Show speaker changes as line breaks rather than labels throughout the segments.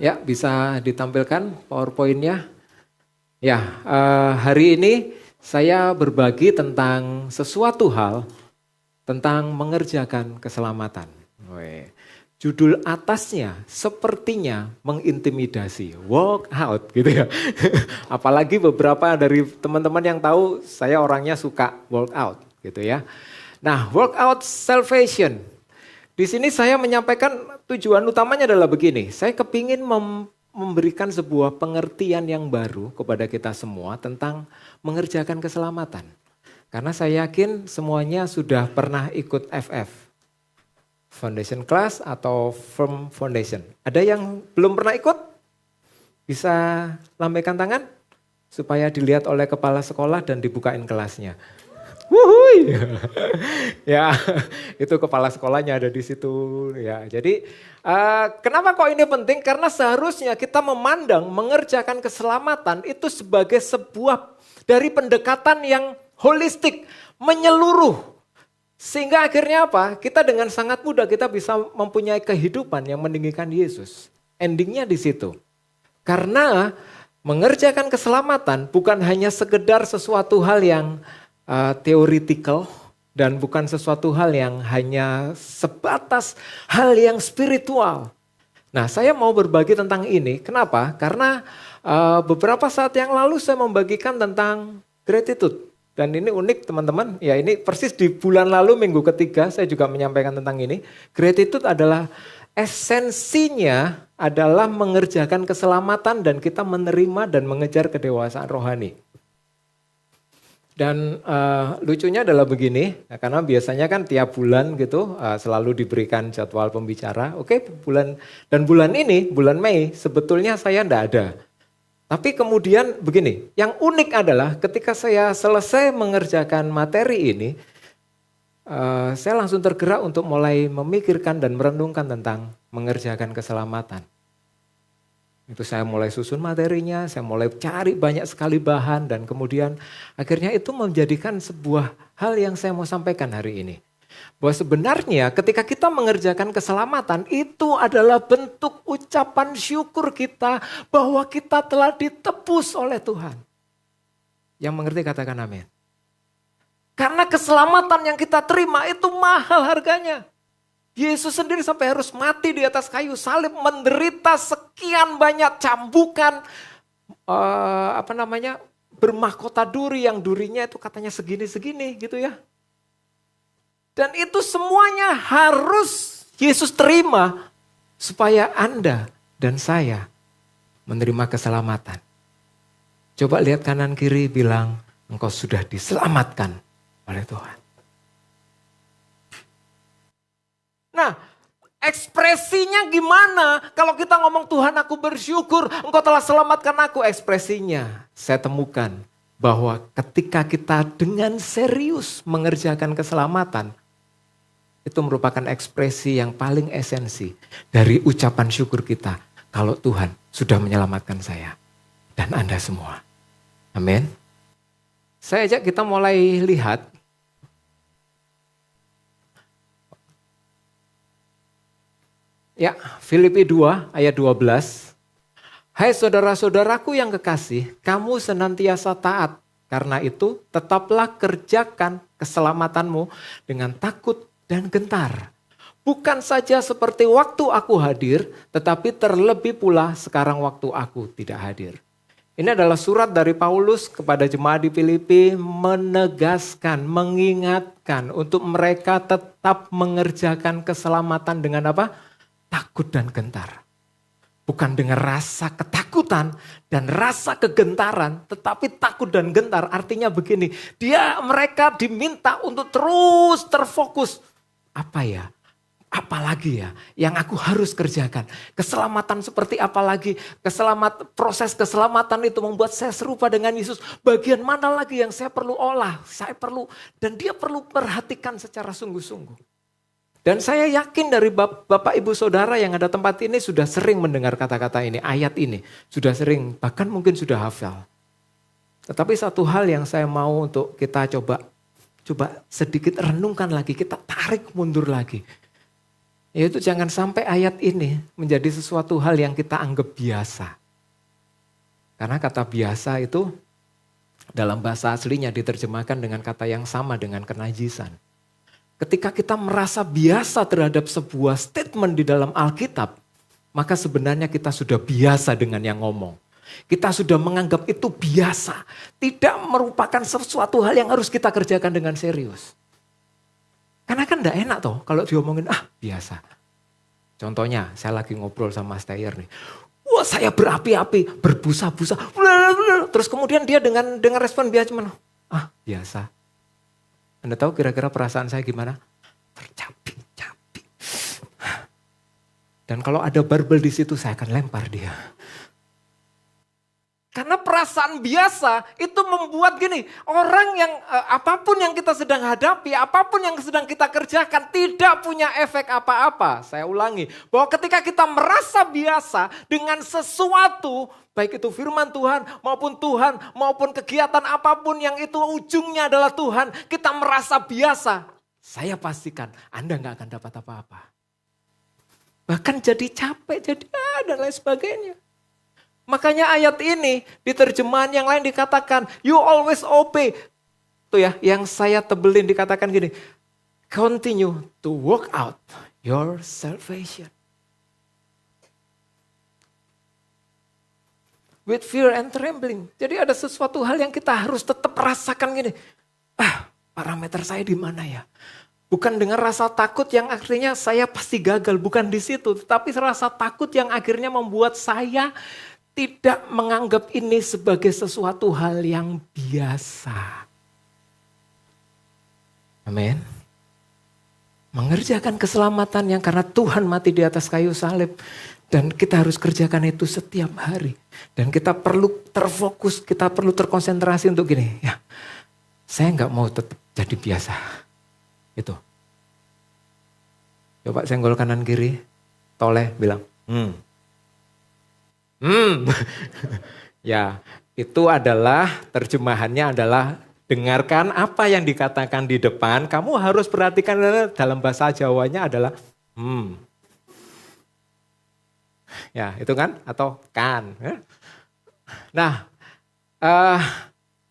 Ya, bisa ditampilkan PowerPoint-nya. Ya, hari ini saya berbagi tentang sesuatu hal tentang mengerjakan keselamatan. Judul atasnya sepertinya mengintimidasi, walk out gitu ya. Apalagi beberapa dari teman-teman yang tahu saya orangnya suka walk out gitu ya. Nah, walk out salvation. Di sini saya menyampaikan tujuan utamanya adalah begini. Saya kepingin memberikan sebuah pengertian yang baru kepada kita semua tentang mengerjakan keselamatan. Karena saya yakin semuanya sudah pernah ikut FF. Foundation Class atau Firm Foundation. Ada yang belum pernah ikut? Bisa lambaikan tangan supaya dilihat oleh kepala sekolah dan dibukain kelasnya. Wuhui. Ya, itu kepala sekolahnya ada di situ. Ya, jadi kenapa kok ini penting? Karena seharusnya kita memandang mengerjakan keselamatan itu sebagai sebuah dari pendekatan yang holistik, menyeluruh. Sehingga akhirnya apa? Kita dengan sangat mudah kita bisa mempunyai kehidupan yang meninggikan Yesus. Endingnya di situ. Karena mengerjakan keselamatan bukan hanya sekedar sesuatu hal yang theoretical dan bukan sesuatu hal yang hanya sebatas hal yang spiritual. Nah, saya mau berbagi tentang ini. Kenapa? Karena beberapa saat yang lalu saya membagikan tentang gratitude. Dan ini unik teman-teman, ya ini persis di bulan lalu minggu ketiga saya juga menyampaikan tentang ini. Gratitude adalah esensinya adalah mengerjakan keselamatan dan kita menerima dan mengejar kedewasaan rohani. Dan lucunya adalah begini, karena biasanya kan tiap bulan gitu selalu diberikan jadwal pembicara. Oke, bulan ini, bulan Mei sebetulnya saya enggak ada. Tapi kemudian begini, yang unik adalah ketika saya selesai mengerjakan materi ini, saya langsung tergerak untuk mulai memikirkan dan merenungkan tentang mengerjakan keselamatan. Itu saya mulai susun materinya, saya mulai cari banyak sekali bahan dan kemudian akhirnya itu menjadikan sebuah hal yang saya mau sampaikan hari ini. Bahwa sebenarnya ketika kita mengerjakan keselamatan itu adalah bentuk ucapan syukur kita bahwa kita telah ditebus oleh Tuhan. Yang mengerti katakan amin. Karena keselamatan yang kita terima itu mahal harganya. Yesus sendiri sampai harus mati di atas kayu salib, menderita sekian banyak cambukan, bermahkota duri yang durinya itu katanya segini-segini gitu ya. Dan itu semuanya harus Yesus terima supaya Anda dan saya menerima keselamatan. Coba lihat kanan kiri bilang, engkau sudah diselamatkan oleh Tuhan. Nah, ekspresinya gimana? Kalau kita ngomong Tuhan aku bersyukur, engkau telah selamatkan aku. Ekspresinya saya temukan bahwa ketika kita dengan serius mengerjakan keselamatan, itu merupakan ekspresi yang paling esensi dari ucapan syukur kita. Kalau Tuhan sudah menyelamatkan saya dan Anda semua. Amin. Saya ajak kita mulai lihat. Ya, Filipi 2 ayat 12. Hai saudara-saudaraku yang kekasih, kamu senantiasa taat. Karena itu tetaplah kerjakan keselamatanmu dengan takut dan gentar. Bukan saja seperti waktu aku hadir, tetapi terlebih pula sekarang waktu aku tidak hadir. Ini adalah surat dari Paulus kepada jemaat di Filipi menegaskan, mengingatkan untuk mereka tetap mengerjakan keselamatan dengan apa? Takut dan gentar. Bukan dengan rasa ketakutan dan rasa kegentaran, tetapi takut dan gentar. Artinya begini, mereka diminta untuk terus terfokus. Apa ya? Apalagi ya yang aku harus kerjakan? Keselamatan seperti apa lagi? Proses keselamatan itu membuat saya serupa dengan Yesus. Bagian mana lagi yang saya perlu olah? Saya perlu, dan dia perlu perhatikan secara sungguh-sungguh. Dan saya yakin dari Bapak Ibu Saudara yang ada tempat ini sudah sering mendengar kata-kata ini, ayat ini. Sudah sering, bahkan mungkin sudah hafal. Tetapi satu hal yang saya mau untuk kita coba sedikit renungkan lagi, kita tarik mundur lagi. Yaitu jangan sampai ayat ini menjadi sesuatu hal yang kita anggap biasa. Karena kata biasa itu dalam bahasa aslinya diterjemahkan dengan kata yang sama dengan kenajisan. Ketika kita merasa biasa terhadap sebuah statement di dalam Alkitab, maka sebenarnya kita sudah biasa dengan yang ngomong. Kita sudah menganggap itu biasa. Tidak merupakan sesuatu hal yang harus kita kerjakan dengan serius. Karena kan enggak enak toh kalau diomongin, biasa. Contohnya, saya lagi ngobrol sama Steyer nih. Wah, saya berapi-api, berbusa-busa. Terus kemudian dia dengan respon biasa cuman, biasa. Anda tahu kira-kira perasaan saya gimana? Tercapik-capik. Dan kalau ada barbel di situ, saya akan lempar dia. Karena perasaan biasa itu membuat gini, orang yang apapun yang kita sedang hadapi, apapun yang sedang kita kerjakan tidak punya efek apa-apa. Saya ulangi, bahwa ketika kita merasa biasa dengan sesuatu, baik itu firman Tuhan maupun kegiatan apapun yang itu ujungnya adalah Tuhan, kita merasa biasa. Saya pastikan Anda gak akan dapat apa-apa. Bahkan jadi capek, jadi dan lain sebagainya. Makanya ayat ini di terjemahan yang lain dikatakan, you always obey. Tuh ya, yang saya tebelin dikatakan gini, continue to work out your salvation. With fear and trembling. Jadi ada sesuatu hal yang kita harus tetap rasakan gini. Parameter saya di mana ya? Bukan dengan rasa takut yang akhirnya saya pasti gagal, bukan di situ. Tetapi rasa takut yang akhirnya membuat saya tidak menganggap ini sebagai sesuatu hal yang biasa. Amin. Mengerjakan keselamatan yang karena Tuhan mati di atas kayu salib. Dan kita harus kerjakan itu setiap hari. Dan kita perlu terfokus, kita perlu terkonsentrasi untuk gini. Ya, saya nggak mau tetap jadi biasa. Itu. Coba senggol kanan kiri. Toleh bilang, Ya, itu adalah terjemahannya adalah dengarkan apa yang dikatakan di depan. Kamu harus perhatikan dalam bahasa Jawanya adalah Ya, itu kan atau kan. Nah,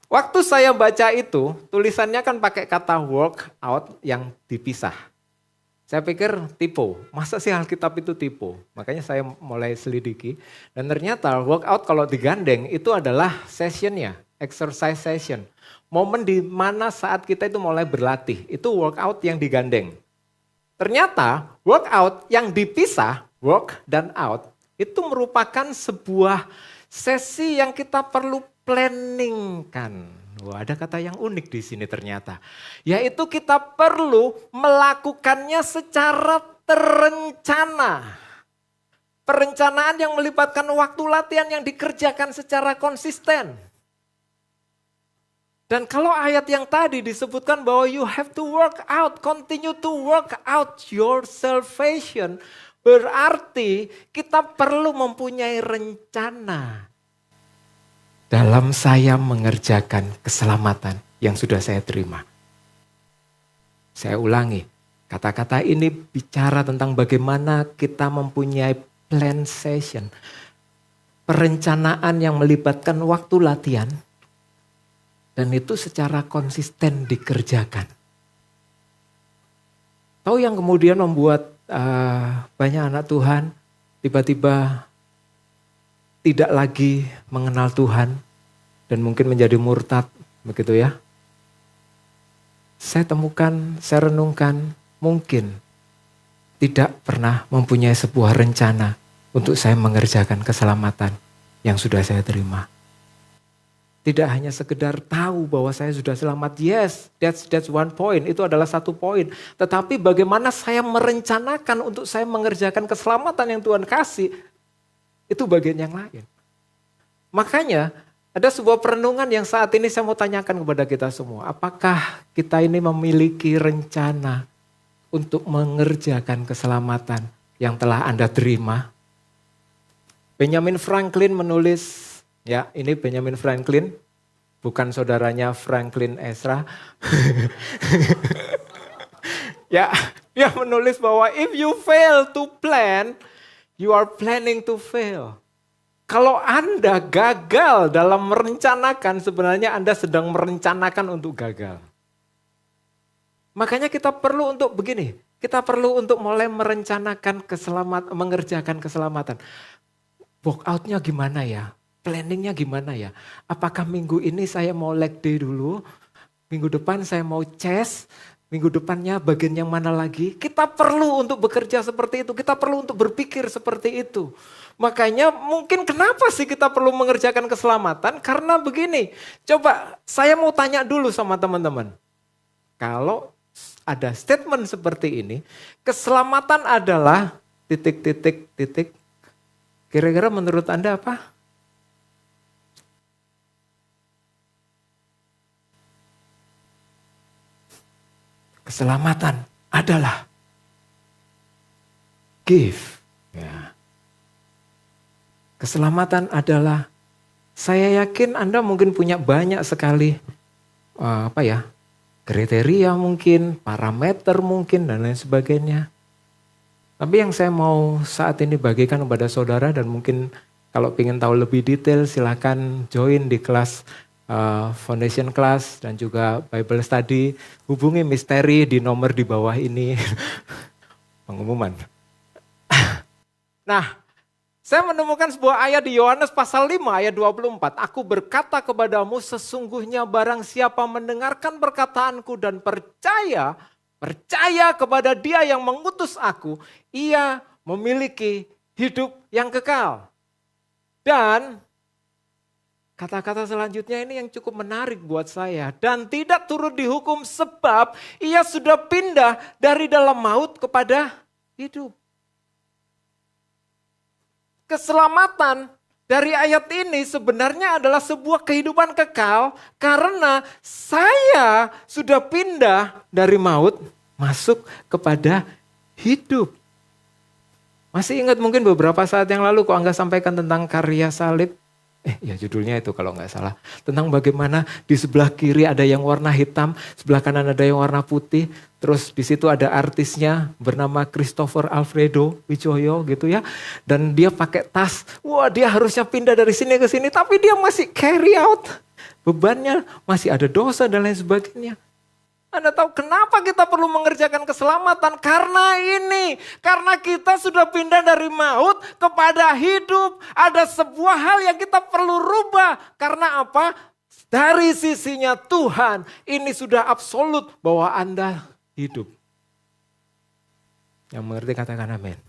waktu saya baca itu tulisannya kan pakai kata work out yang dipisah. Saya pikir typo, masa sih Alkitab itu typo? Makanya saya mulai selidiki. Dan ternyata workout kalau digandeng itu adalah sessionnya, exercise session. Momen di mana saat kita itu mulai berlatih, itu workout yang digandeng. Ternyata workout yang dipisah, work dan out, itu merupakan sebuah sesi yang kita perlu planningkan. Wah, ada kata yang unik di sini ternyata. Yaitu kita perlu melakukannya secara terencana. Perencanaan yang melibatkan waktu latihan yang dikerjakan secara konsisten. Dan kalau ayat yang tadi disebutkan bahwa you have to work out, continue to work out your salvation. Berarti kita perlu mempunyai rencana dalam saya mengerjakan keselamatan yang sudah saya terima. Saya ulangi, kata-kata ini bicara tentang bagaimana kita mempunyai plan session. Perencanaan yang melibatkan waktu latihan. Dan itu secara konsisten dikerjakan. Tahu yang kemudian membuat banyak anak Tuhan tiba-tiba tidak lagi mengenal Tuhan dan mungkin menjadi murtad, begitu ya. Saya temukan, saya renungkan, mungkin tidak pernah mempunyai sebuah rencana untuk saya mengerjakan keselamatan yang sudah saya terima. Tidak hanya sekedar tahu bahwa saya sudah selamat, yes, that's one point, itu adalah satu poin. Tetapi bagaimana saya merencanakan untuk saya mengerjakan keselamatan yang Tuhan kasih, itu bagian yang lain. Makanya ada sebuah perenungan yang saat ini saya mau tanyakan kepada kita semua. Apakah kita ini memiliki rencana untuk mengerjakan keselamatan yang telah Anda terima? Benjamin Franklin menulis, ya ini Benjamin Franklin, bukan saudaranya Franklin Ezra. Ya, Dia menulis bahwa if you fail to plan, you are planning to fail. Kalau Anda gagal dalam merencanakan, sebenarnya Anda sedang merencanakan untuk gagal. Makanya kita perlu untuk begini, kita perlu untuk mulai merencanakan mengerjakan keselamatan. Walk out-nya gimana ya? Planningnya gimana ya? Apakah minggu ini saya mau leg day dulu? Minggu depan saya mau chest? Minggu depannya bagian yang mana lagi? Kita perlu untuk bekerja seperti itu. Kita perlu untuk berpikir seperti itu. Makanya mungkin kenapa sih kita perlu mengerjakan keselamatan? Karena begini, coba saya mau tanya dulu sama teman-teman. Kalau ada statement seperti ini, keselamatan adalah titik. Kira-kira menurut Anda apa? Keselamatan adalah give. Ya. Keselamatan adalah, saya yakin Anda mungkin punya banyak sekali kriteria mungkin, parameter mungkin dan lain sebagainya. Tapi yang saya mau saat ini bagikan kepada saudara dan mungkin kalau ingin tahu lebih detail silakan join di kelas foundation class dan juga Bible study, hubungi misteri di nomor di bawah ini. Pengumuman. Nah, saya menemukan sebuah ayat di Yohanes pasal 5 ayat 24. Aku berkata kepadamu sesungguhnya barang siapa mendengarkan perkataanku dan percaya kepada dia yang mengutus aku, ia memiliki hidup yang kekal. Dan kata-kata selanjutnya ini yang cukup menarik buat saya. Dan tidak turut dihukum sebab ia sudah pindah dari dalam maut kepada hidup. Keselamatan dari ayat ini sebenarnya adalah sebuah kehidupan kekal. Karena saya sudah pindah dari maut masuk kepada hidup. Masih ingat mungkin beberapa saat yang lalu kok Angga sampaikan tentang karya salib. Judulnya itu kalau nggak salah. Tentang bagaimana di sebelah kiri ada yang warna hitam, sebelah kanan ada yang warna putih. Terus di situ ada artisnya bernama Christopher Alfredo Wijoyo gitu ya. Dan dia pakai tas, wah dia harusnya pindah dari sini ke sini. Tapi dia masih carry out. Bebannya masih ada dosa dan lain sebagainya. Anda tahu kenapa kita perlu mengerjakan keselamatan? Karena kita sudah pindah dari maut kepada hidup. Ada sebuah hal yang kita perlu rubah. Karena apa? Dari sisinya Tuhan, ini sudah absolut bahwa Anda hidup. Yang mengerti katakan amin.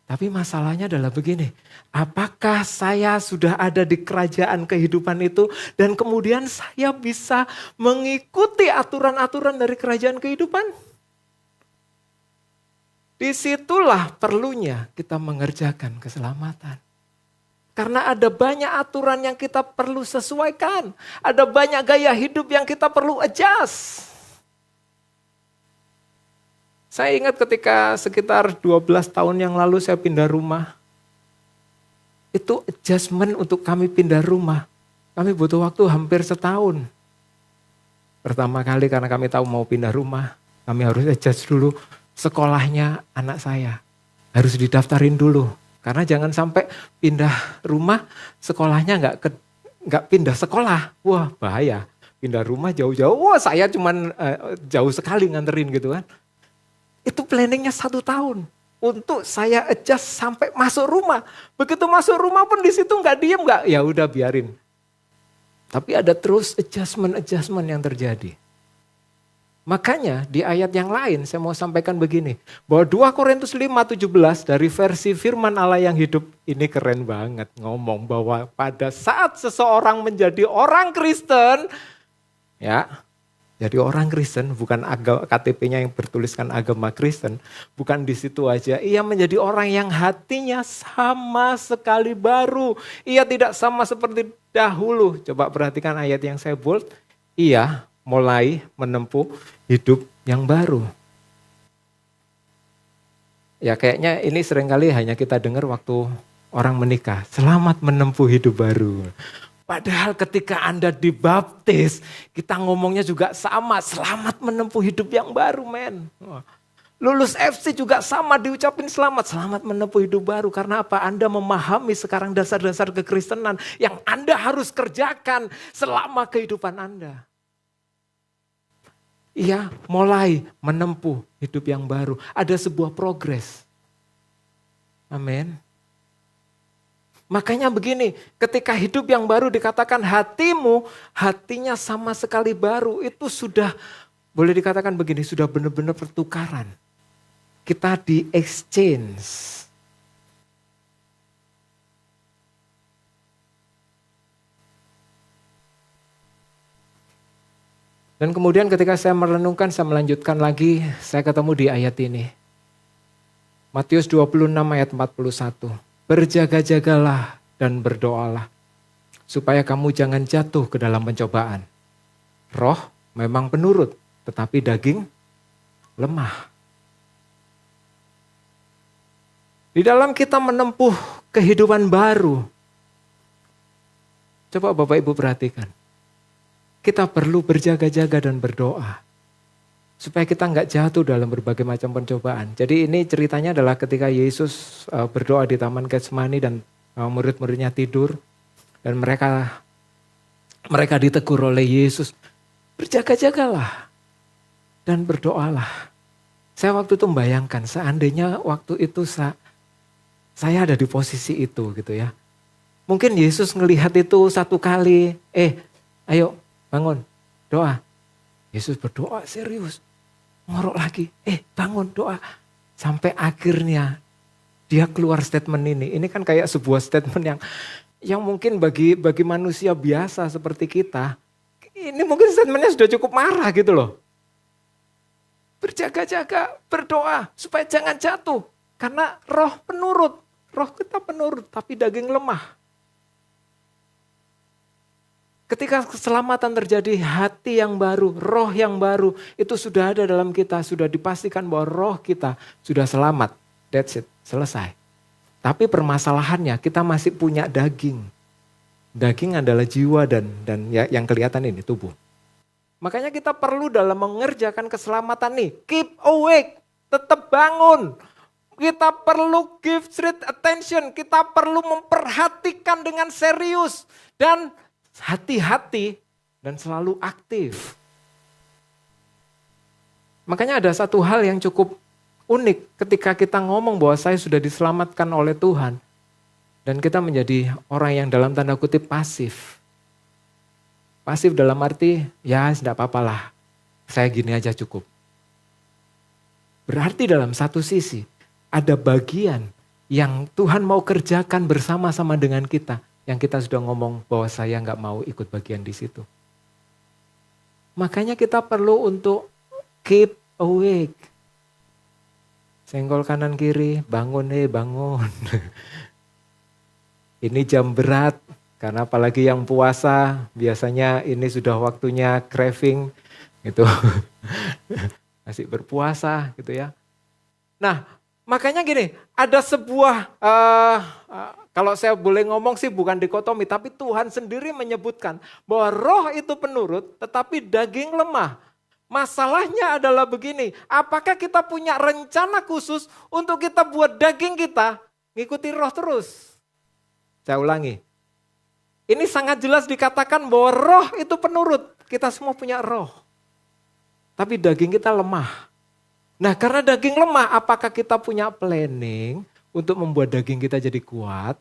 Tapi masalahnya adalah begini, apakah saya sudah ada di kerajaan kehidupan itu dan kemudian saya bisa mengikuti aturan-aturan dari kerajaan kehidupan? Disitulah perlunya kita mengerjakan keselamatan. Karena ada banyak aturan yang kita perlu sesuaikan, ada banyak gaya hidup yang kita perlu adjust. Saya ingat ketika sekitar 12 tahun yang lalu saya pindah rumah. Itu adjustment untuk kami pindah rumah. Kami butuh waktu hampir setahun. Pertama kali karena kami tahu mau pindah rumah, kami harus adjust dulu sekolahnya anak saya. Harus didaftarin dulu. Karena jangan sampai pindah rumah, sekolahnya nggak pindah sekolah. Wah bahaya, pindah rumah jauh-jauh. Wah saya cuman jauh sekali nganterin gitu kan. Itu planningnya 1 tahun untuk saya adjust sampai masuk rumah. Begitu masuk rumah pun di situ nggak diem nggak, ya udah biarin. Tapi ada terus adjustment yang terjadi. Makanya di ayat yang lain saya mau sampaikan begini, bahwa 2 Korintus 5:17 dari versi Firman Allah yang hidup ini keren banget ngomong bahwa pada saat seseorang menjadi orang Kristen, ya. Jadi orang Kristen, bukan KTP-nya yang bertuliskan agama Kristen, bukan di situ aja. Ia menjadi orang yang hatinya sama sekali baru. Ia tidak sama seperti dahulu. Coba perhatikan ayat yang saya bold. Ia mulai menempuh hidup yang baru. Ya kayaknya ini seringkali hanya kita dengar waktu orang menikah. Selamat menempuh hidup baru. Padahal ketika Anda dibaptis, kita ngomongnya juga sama, selamat menempuh hidup yang baru men. Lulus FC juga sama diucapin selamat. Selamat menempuh hidup baru. Karena apa? Anda memahami sekarang dasar-dasar kekristenan yang Anda harus kerjakan selama kehidupan Anda. Iya, mulai menempuh hidup yang baru. Ada sebuah progres. Amin. Makanya begini, ketika hidup yang baru dikatakan hatinya sama sekali baru. Itu sudah, boleh dikatakan begini, sudah benar-benar pertukaran. Kita di exchange. Dan kemudian ketika saya merenungkan, saya melanjutkan lagi, saya ketemu di ayat ini. Matius 26 ayat 41. Berjaga-jagalah dan berdoalah, supaya kamu jangan jatuh ke dalam pencobaan. Roh memang penurut, tetapi daging lemah. Di dalam kita menempuh kehidupan baru, coba Bapak Ibu perhatikan. Kita perlu berjaga-jaga dan berdoa. Supaya kita nggak jatuh dalam berbagai macam pencobaan. Jadi ini ceritanya adalah ketika Yesus berdoa di Taman Getsemani dan murid-muridnya tidur. Dan mereka ditegur oleh Yesus. Berjaga-jagalah dan berdoalah. Saya waktu itu membayangkan seandainya waktu itu saya ada di posisi itu gitu ya. Mungkin Yesus ngelihat itu satu kali. Ayo bangun doa. Yesus berdoa serius. Ngorok lagi, bangun doa. Sampai akhirnya dia keluar statement ini. Ini kan kayak sebuah statement yang mungkin bagi manusia biasa seperti kita. Ini mungkin statementnya sudah cukup marah gitu loh. Berjaga-jaga, berdoa supaya jangan jatuh. Karena roh penurut, roh kita penurut tapi daging lemah. Ketika keselamatan terjadi, hati yang baru, roh yang baru, itu sudah ada dalam kita, sudah dipastikan bahwa roh kita sudah selamat. That's it, selesai. Tapi permasalahannya kita masih punya daging. Daging adalah jiwa dan yang kelihatan ini, tubuh. Makanya kita perlu dalam mengerjakan keselamatan nih, keep awake, tetap bangun. Kita perlu give straight attention, kita perlu memperhatikan dengan serius. Dan hati-hati dan selalu aktif. Makanya ada satu hal yang cukup unik ketika kita ngomong bahwa saya sudah diselamatkan oleh Tuhan. Dan kita menjadi orang yang dalam tanda kutip pasif. Pasif dalam arti ya tidak apa-apa lah, saya gini aja cukup. Berarti dalam satu sisi ada bagian yang Tuhan mau kerjakan bersama-sama dengan kita. Yang kita sudah ngomong bahwa saya nggak mau ikut bagian di situ. Makanya kita perlu untuk keep awake. Senggol kanan kiri, bangun bangun. Ini jam berat, karena apalagi yang puasa, biasanya ini sudah waktunya craving gitu. Masih berpuasa gitu ya. Nah, makanya gini, ada sebuah, kalau saya boleh ngomong sih bukan dikotomi, tapi Tuhan sendiri menyebutkan bahwa roh itu penurut tetapi daging lemah. Masalahnya adalah begini, apakah kita punya rencana khusus untuk kita buat daging kita ngikuti roh terus? Saya ulangi, ini sangat jelas dikatakan bahwa roh itu penurut, kita semua punya roh. Tapi daging kita lemah. Nah karena daging lemah, apakah kita punya planning untuk membuat daging kita jadi kuat?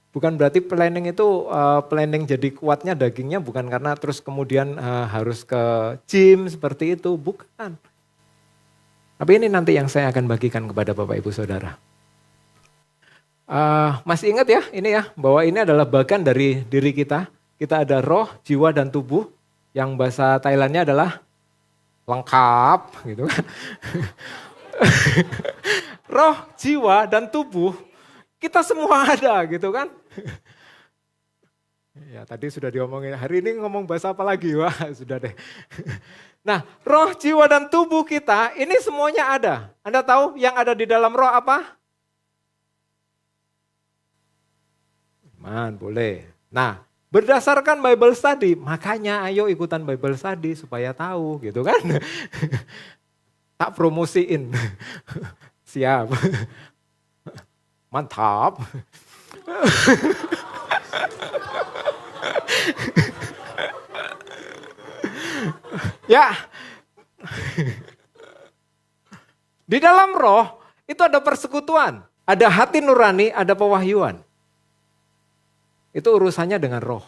Bukan berarti planning itu planning jadi kuatnya dagingnya bukan karena terus kemudian harus ke gym seperti itu, bukan. Tapi ini nanti yang saya akan bagikan kepada Bapak Ibu Saudara. Masih ingat ya ini ya, bahwa ini adalah bagian dari diri kita. Kita ada roh, jiwa dan tubuh yang bahasa Thailandnya adalah lengkap gitu kan. Roh, jiwa dan tubuh kita semua ada gitu kan. Ya tadi sudah diomongin, hari ini ngomong bahasa apa lagi? Wah sudah deh. Nah roh, jiwa dan tubuh kita ini semuanya ada. Anda tahu yang ada di dalam roh apa? Iman, boleh. Nah berdasarkan Bible study, makanya ayo ikutan Bible study supaya tahu gitu kan. tak promosiin. Siap. Mantap. Ya. Di dalam roh itu ada persekutuan, ada hati nurani, ada pewahyuan. Itu urusannya dengan roh.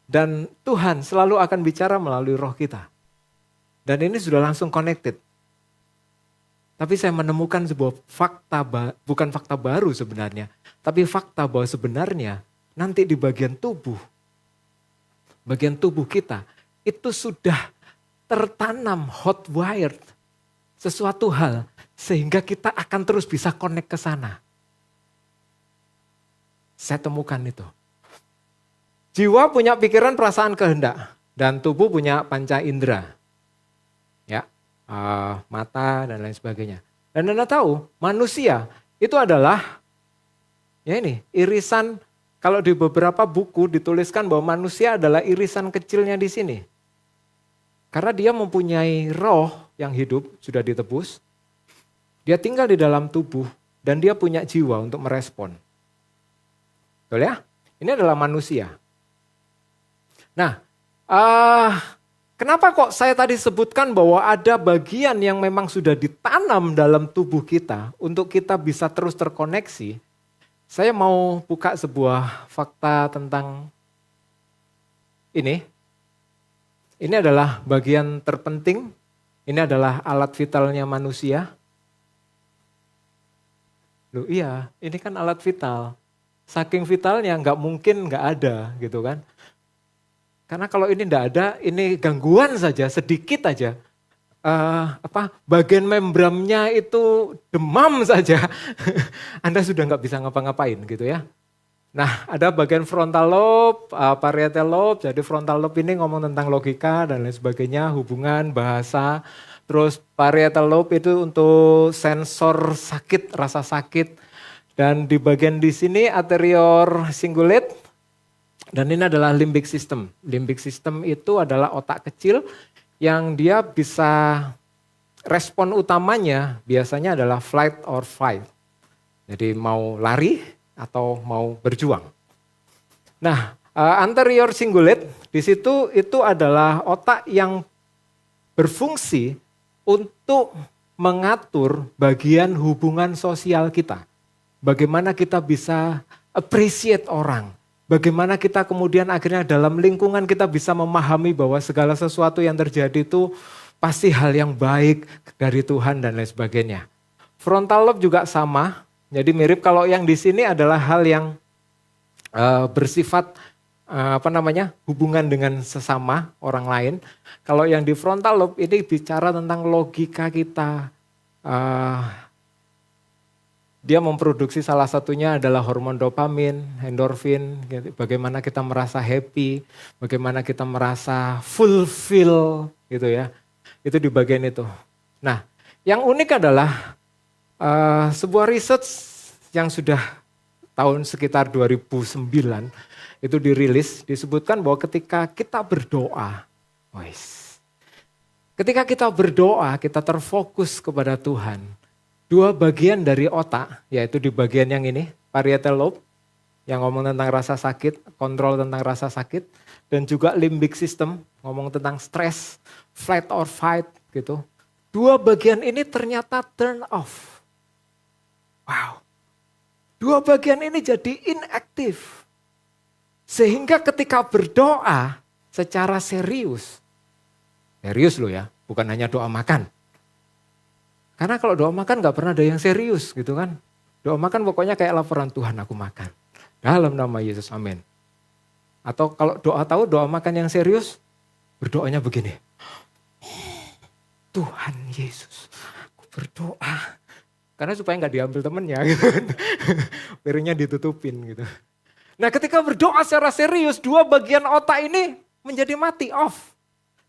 Dan Tuhan selalu akan bicara melalui roh kita. Dan ini sudah langsung connected. Tapi saya menemukan sebuah fakta, bukan fakta baru sebenarnya. Tapi fakta bahwa sebenarnya nanti di bagian tubuh kita itu sudah tertanam hotwired sesuatu hal sehingga kita akan terus bisa connect ke sana. Saya temukan itu. Jiwa punya pikiran, perasaan, kehendak, dan tubuh punya panca indera. Ya, mata dan lain sebagainya. Dan Anda tahu, manusia itu adalah ya ini, irisan. Kalau di beberapa buku dituliskan bahwa manusia adalah irisan kecilnya di sini. Karena dia mempunyai roh yang hidup, sudah ditebus. Dia tinggal di dalam tubuh dan dia punya jiwa untuk merespon. Betul ya? Ini adalah manusia. Nah, kenapa kok saya tadi sebutkan bahwa ada bagian yang memang sudah ditanam dalam tubuh kita untuk kita bisa terus terkoneksi? Saya mau buka sebuah fakta tentang ini. Ini adalah bagian terpenting. Ini adalah alat vitalnya manusia. Loh iya, ini kan alat vital. Saking vitalnya nggak mungkin nggak ada gitu kan. Karena kalau ini nggak ada, ini gangguan saja, sedikit aja. Bagian membrannya itu demam saja, Anda sudah nggak bisa ngapa-ngapain gitu ya. Nah, ada bagian frontal lobe, parietal lobe. Jadi frontal lobe ini ngomong tentang logika dan lain sebagainya, hubungan, bahasa. Terus parietal lobe itu untuk sensor sakit, rasa sakit. Dan di bagian di sini anterior cingulate. Dan ini adalah limbic system. Limbic system itu adalah otak kecil yang dia bisa respon utamanya biasanya adalah flight or fight. Jadi mau lari atau mau berjuang. Nah, anterior cingulate di situ itu adalah otak yang berfungsi untuk mengatur bagian hubungan sosial kita. Bagaimana kita bisa appreciate orang. Bagaimana kita kemudian akhirnya dalam lingkungan kita bisa memahami bahwa segala sesuatu yang terjadi itu pasti hal yang baik dari Tuhan dan lain sebagainya. Frontal lobe juga sama, jadi mirip. Kalau yang di sini adalah hal yang bersifat hubungan dengan sesama orang lain. Kalau yang di frontal lobe ini bicara tentang logika kita. Dia memproduksi salah satunya adalah hormon dopamin, endorfin, gitu. Bagaimana kita merasa happy, bagaimana kita merasa fulfill gitu ya. Itu di bagian itu. Nah, yang unik adalah sebuah riset yang sudah tahun sekitar 2009 itu dirilis, disebutkan bahwa ketika kita berdoa, kita terfokus kepada Tuhan. Dua bagian dari otak, yaitu di bagian yang ini, parietal lobe, yang ngomong tentang rasa sakit, kontrol tentang rasa sakit, dan juga limbic system, ngomong tentang stres, flight or fight gitu. Dua bagian ini ternyata turn off. Wow. Dua bagian ini jadi inaktif. Sehingga ketika berdoa secara serius loh ya, bukan hanya doa makan. Karena kalau doa makan gak pernah ada yang serius gitu kan. Doa makan pokoknya kayak laporan, Tuhan aku makan. Dalam nama Yesus, amin. Atau kalau doa makan yang serius, berdoanya begini. Tuhan Yesus, aku berdoa. Karena supaya gak diambil temennya gitu. Piringnya ditutupin gitu. Nah ketika berdoa secara serius, dua bagian otak ini menjadi mati, off.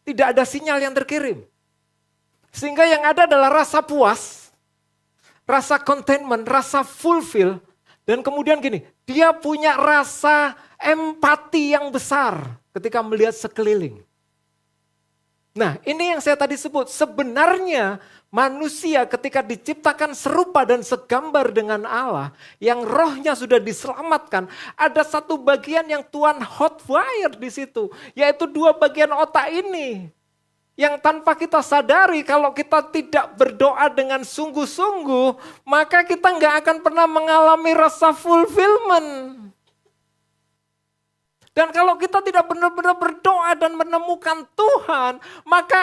Tidak ada sinyal yang terkirim. Sehingga yang ada adalah rasa puas, rasa contentment, rasa fulfill. Dan kemudian gini, dia punya rasa empati yang besar ketika melihat sekeliling. Nah, ini yang saya tadi sebut. Sebenarnya manusia ketika diciptakan serupa dan segambar dengan Allah, yang rohnya sudah diselamatkan, ada satu bagian yang Tuhan hotwire di situ, yaitu dua bagian otak ini. Yang tanpa kita sadari, kalau kita tidak berdoa dengan sungguh-sungguh, maka kita nggak akan pernah mengalami rasa fulfillment. Dan kalau kita tidak benar-benar berdoa dan menemukan Tuhan, maka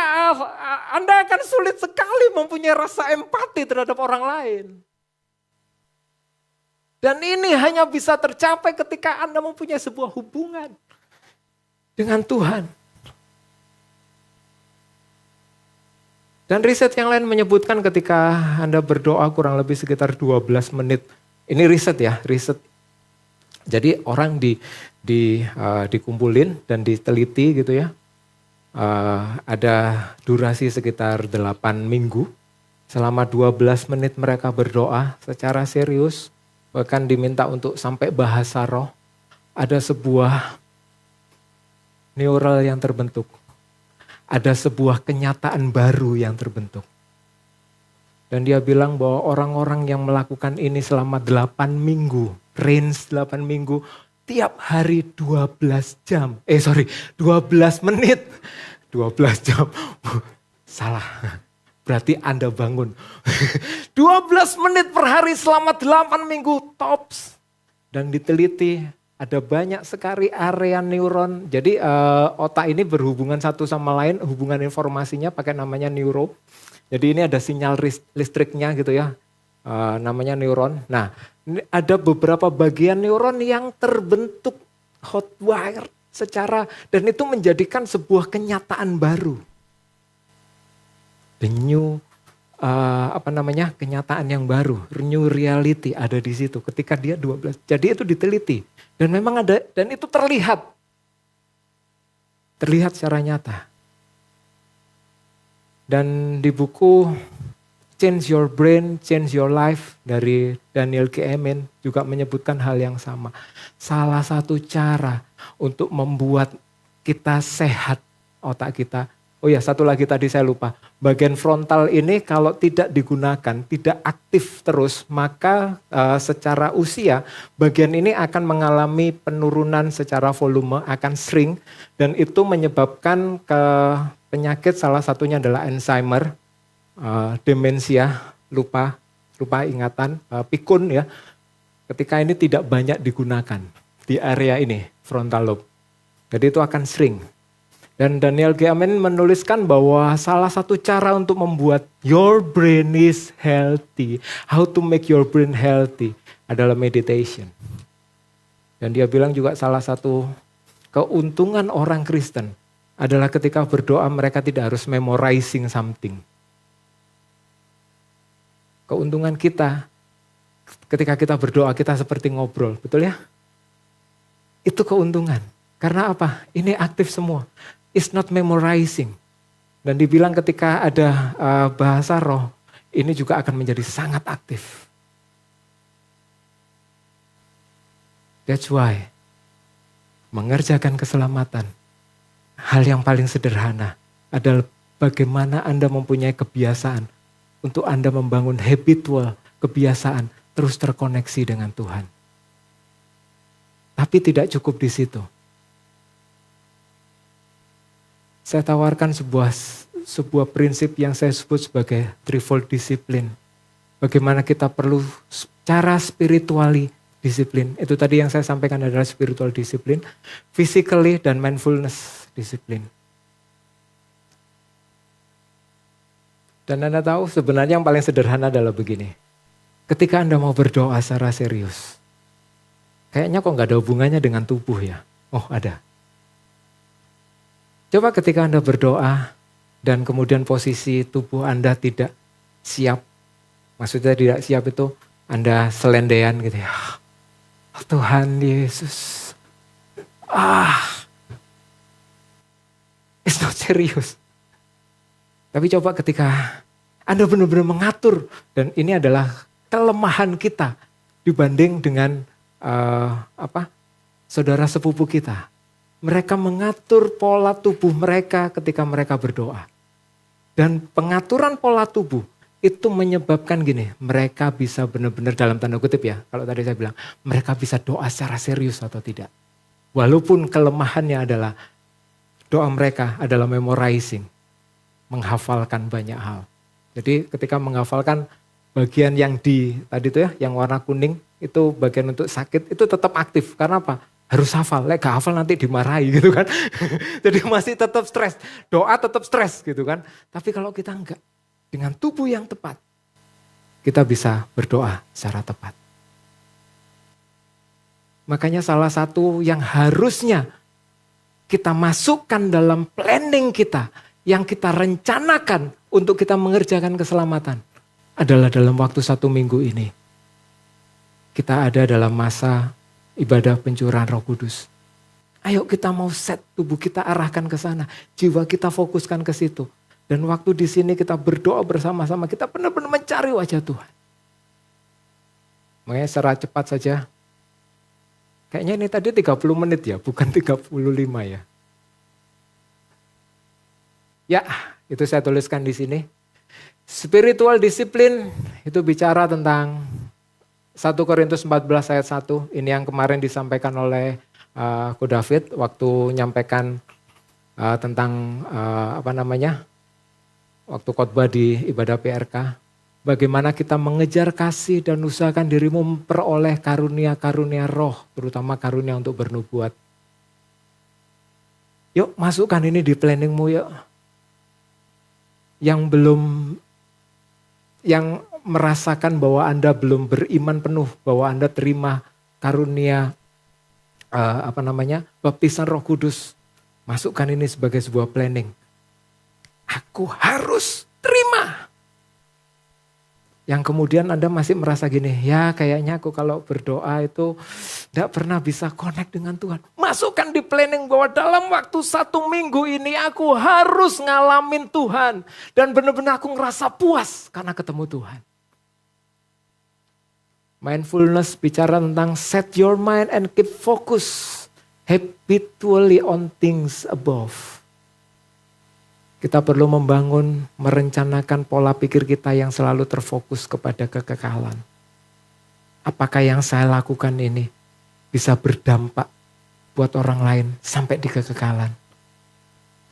Anda akan sulit sekali mempunyai rasa empati terhadap orang lain. Dan ini hanya bisa tercapai ketika Anda mempunyai sebuah hubungan dengan Tuhan. Dan riset yang lain menyebutkan ketika Anda berdoa kurang lebih sekitar 12 menit. Ini riset ya, riset. Jadi orang dikumpulin dan diteliti gitu ya. Ada durasi sekitar 8 minggu. Selama 12 menit mereka berdoa secara serius. Bahkan diminta untuk sampai bahasa roh. Ada sebuah neural yang terbentuk. Ada sebuah kenyataan baru yang terbentuk. Dan dia bilang bahwa orang-orang yang melakukan ini selama 8 minggu, range 8 minggu, tiap hari 12 jam. 12 menit. 12 jam. Salah. Berarti Anda bangun. 12 menit per hari selama 8 minggu tops. Dan diteliti ada banyak sekali area neuron. Jadi otak ini berhubungan satu sama lain, hubungan informasinya pakai namanya neuro. Jadi ini ada sinyal listriknya gitu ya, namanya neuron. Nah, ada beberapa bagian neuron yang terbentuk hotwire secara, dan itu menjadikan sebuah kenyataan baru. The new kenyataan yang baru, new reality ada di situ ketika dia 12. Jadi itu diteliti dan memang ada, dan itu terlihat secara nyata. Dan di buku Change Your Brain, Change Your Life dari Daniel G. Amen juga menyebutkan hal yang sama. Salah satu cara untuk membuat kita sehat otak kita. Oh ya, satu lagi tadi saya lupa. Bagian frontal ini kalau tidak digunakan, tidak aktif terus, maka secara usia bagian ini akan mengalami penurunan secara volume, akan shrink, dan itu menyebabkan penyakit, salah satunya adalah Alzheimer, demensia, lupa ingatan, pikun ya. Ketika ini tidak banyak digunakan di area ini, frontal lobe. Jadi itu akan shrink. Dan Daniel G. Amen menuliskan bahwa salah satu cara untuk membuat your brain is healthy, how to make your brain healthy adalah meditation. Dan dia bilang juga salah satu keuntungan orang Kristen adalah ketika berdoa mereka tidak harus memorizing something. Keuntungan kita ketika kita berdoa kita seperti ngobrol, betul ya? Itu keuntungan. Karena apa? Ini aktif semua. It's not memorizing. Dan dibilang ketika ada bahasa roh, ini juga akan menjadi sangat aktif. That's why mengerjakan keselamatan, hal yang paling sederhana adalah bagaimana Anda mempunyai kebiasaan untuk Anda membangun habitual, kebiasaan terus terkoneksi dengan Tuhan. Tapi tidak cukup di situ. Saya tawarkan sebuah prinsip yang saya sebut sebagai threefold discipline. Bagaimana kita perlu cara spiritually disiplin. Itu tadi yang saya sampaikan adalah spiritual disiplin, physically dan mindfulness disiplin. Dan Anda tahu sebenarnya yang paling sederhana adalah begini. Ketika Anda mau berdoa secara serius, kayaknya kok gak ada hubungannya dengan tubuh ya? Oh ada. Coba ketika Anda berdoa dan kemudian posisi tubuh Anda tidak siap. Maksudnya tidak siap itu Anda selendean gitu ya. Oh, Tuhan Yesus. It's not serious. Tapi coba ketika Anda benar-benar mengatur. Dan ini adalah kelemahan kita dibanding dengan saudara sepupu kita. mereka mengatur pola tubuh mereka ketika mereka berdoa. Dan pengaturan pola tubuh itu menyebabkan gini, mereka bisa benar-benar dalam tanda kutip ya, kalau tadi saya bilang, mereka bisa doa secara serius atau tidak. Walaupun kelemahannya adalah doa mereka adalah memorizing, menghafalkan banyak hal. Jadi ketika menghafalkan bagian yang tadi itu ya, yang warna kuning, itu bagian untuk sakit, itu tetap aktif. Karena apa? Harus hafal, gak hafal nanti dimarahi gitu kan. Jadi masih tetap stres, doa tetap stres gitu kan. Tapi kalau kita enggak, dengan tubuh yang tepat, kita bisa berdoa secara tepat. Makanya salah satu yang harusnya kita masukkan dalam planning kita, yang kita rencanakan untuk kita mengerjakan keselamatan, adalah dalam waktu 1 minggu ini. Kita ada dalam masa ibadah pencurahan Roh Kudus. Ayo kita mau set tubuh kita arahkan ke sana, jiwa kita fokuskan ke situ. Dan waktu di sini kita berdoa bersama-sama, kita benar-benar mencari wajah Tuhan. Makanya secara cepat saja, kayaknya ini tadi 30 menit ya, bukan 35 ya. Ya, itu saya tuliskan di sini. Spiritual disiplin itu bicara tentang 1 Korintus 14 ayat 1, ini yang kemarin disampaikan oleh Ko David waktu nyampaikan tentang waktu khotbah di ibadah PRK. Bagaimana kita mengejar kasih dan usahakan dirimu memperoleh karunia-karunia roh, terutama karunia untuk bernubuat. Yuk masukkan ini di planningmu yuk. Yang merasakan bahwa Anda belum beriman penuh, bahwa Anda terima karunia baptisan Roh Kudus. Masukkan ini sebagai sebuah planning. Aku harus terima. Yang kemudian Anda masih merasa gini, ya kayaknya aku kalau berdoa itu tidak pernah bisa connect dengan Tuhan. Masukkan di planning bahwa dalam waktu 1 minggu ini aku harus ngalamin Tuhan. Dan benar-benar aku ngerasa puas karena ketemu Tuhan. Mindfulness bicara tentang set your mind and keep focus habitually on things above. Kita perlu membangun, merencanakan pola pikir kita yang selalu terfokus kepada kekekalan. Apakah yang saya lakukan ini bisa berdampak buat orang lain sampai di kekekalan?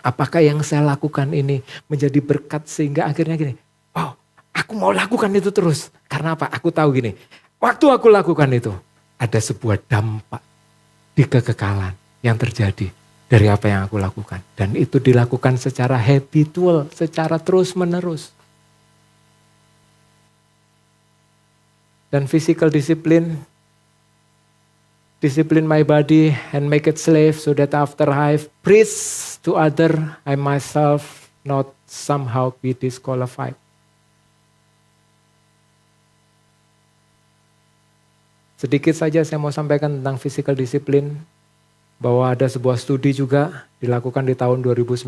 Apakah yang saya lakukan ini menjadi berkat sehingga akhirnya gini, wow, aku mau lakukan itu terus. Karena apa? Aku tahu gini, waktu aku lakukan itu ada sebuah dampak di kekekalan yang terjadi dari apa yang aku lakukan. Dan itu dilakukan secara habitual, secara terus menerus. Dan physical discipline my body and make it slave so that after I preach to other, I myself not somehow be disqualified. Sedikit saja saya mau sampaikan tentang physical discipline. Bahwa ada sebuah studi juga dilakukan di tahun 2019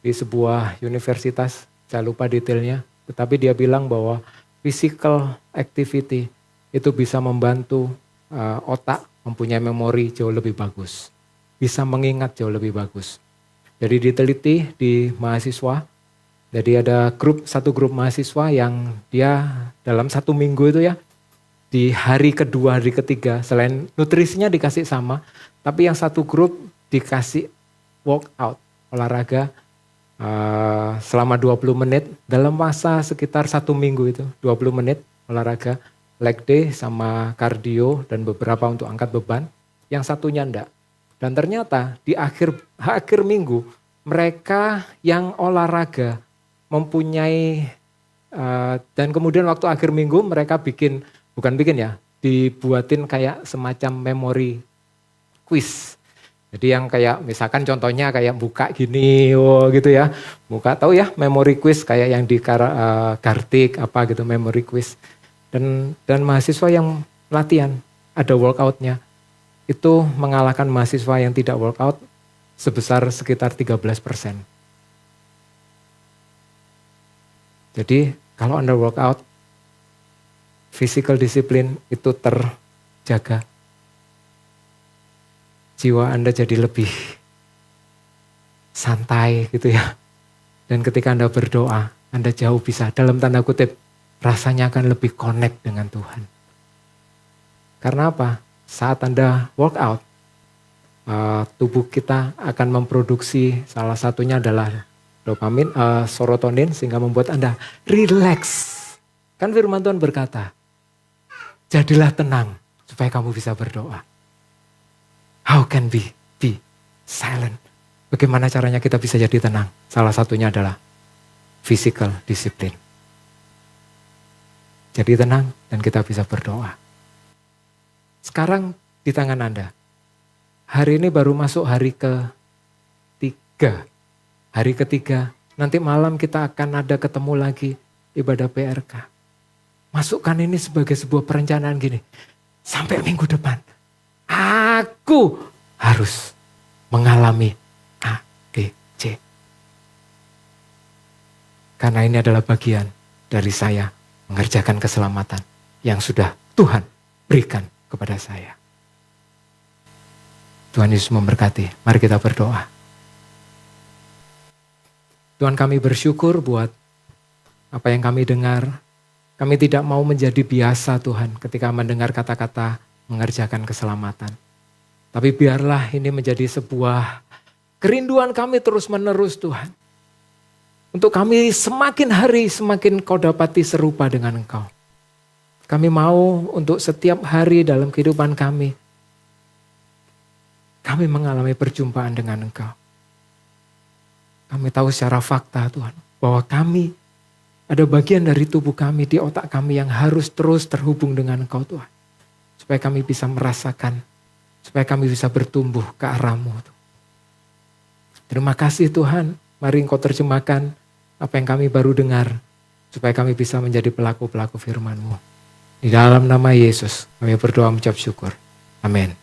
di sebuah universitas, saya lupa detailnya. Tetapi dia bilang bahwa physical activity itu bisa membantu otak mempunyai memori jauh lebih bagus. Bisa mengingat jauh lebih bagus. Jadi diteliti di mahasiswa, jadi ada satu grup mahasiswa yang dia dalam 1 minggu itu ya, di hari kedua, hari ketiga, selain nutrisinya dikasih sama, tapi yang satu grup dikasih workout, olahraga selama 20 menit dalam masa sekitar 1 minggu itu, 20 menit olahraga, leg day sama kardio dan beberapa untuk angkat beban, yang satunya enggak. Dan ternyata di akhir minggu mereka yang olahraga mempunyai dan kemudian waktu akhir minggu mereka dibuatin kayak semacam memory quiz. Jadi yang kayak misalkan contohnya kayak buka gini gitu ya. Buka tahu ya memory quiz kayak yang di Kartik apa gitu memory quiz. Dan mahasiswa yang latihan ada workoutnya. Itu mengalahkan mahasiswa yang tidak workout sebesar sekitar 13%. Jadi kalau Anda workout, physical discipline itu terjaga. jiwa Anda jadi lebih santai gitu ya. Dan ketika Anda berdoa, Anda jauh bisa dalam tanda kutip rasanya akan lebih connect dengan Tuhan. Karena apa? Saat Anda work out, tubuh kita akan memproduksi salah satunya adalah dopamin, serotonin sehingga membuat Anda relax. Kan firman Tuhan berkata, jadilah tenang supaya kamu bisa berdoa. How can we be silent? Bagaimana caranya kita bisa jadi tenang? Salah satunya adalah physical discipline. Jadi tenang dan kita bisa berdoa. Sekarang di tangan Anda. Hari ini baru masuk hari ketiga. Hari ketiga, nanti malam kita akan ada ketemu lagi ibadah PRK. Masukkan ini sebagai sebuah perencanaan gini. Sampai minggu depan, aku harus mengalami A, B, C. Karena ini adalah bagian dari saya mengerjakan keselamatan yang sudah Tuhan berikan kepada saya. Tuhan Yesus memberkati. Mari kita berdoa. Tuhan, kami bersyukur buat apa yang kami dengar. Kami tidak mau menjadi biasa Tuhan ketika mendengar kata-kata mengerjakan keselamatan. Tapi biarlah ini menjadi sebuah kerinduan kami terus menerus Tuhan. Untuk kami semakin hari semakin kau dapati serupa dengan Engkau. Kami mau untuk setiap hari dalam kehidupan kami mengalami perjumpaan dengan Engkau. Kami tahu secara fakta Tuhan, bahwa kami ada bagian dari tubuh kami, di otak kami yang harus terus terhubung dengan Engkau Tuhan. Supaya kami bisa merasakan, supaya kami bisa bertumbuh ke arah-Mu. Terima kasih Tuhan, mari Engkau terjemahkan apa yang kami baru dengar, supaya kami bisa menjadi pelaku-pelaku firman-Mu. Di dalam nama Yesus, kami berdoa mengucap syukur. Amin.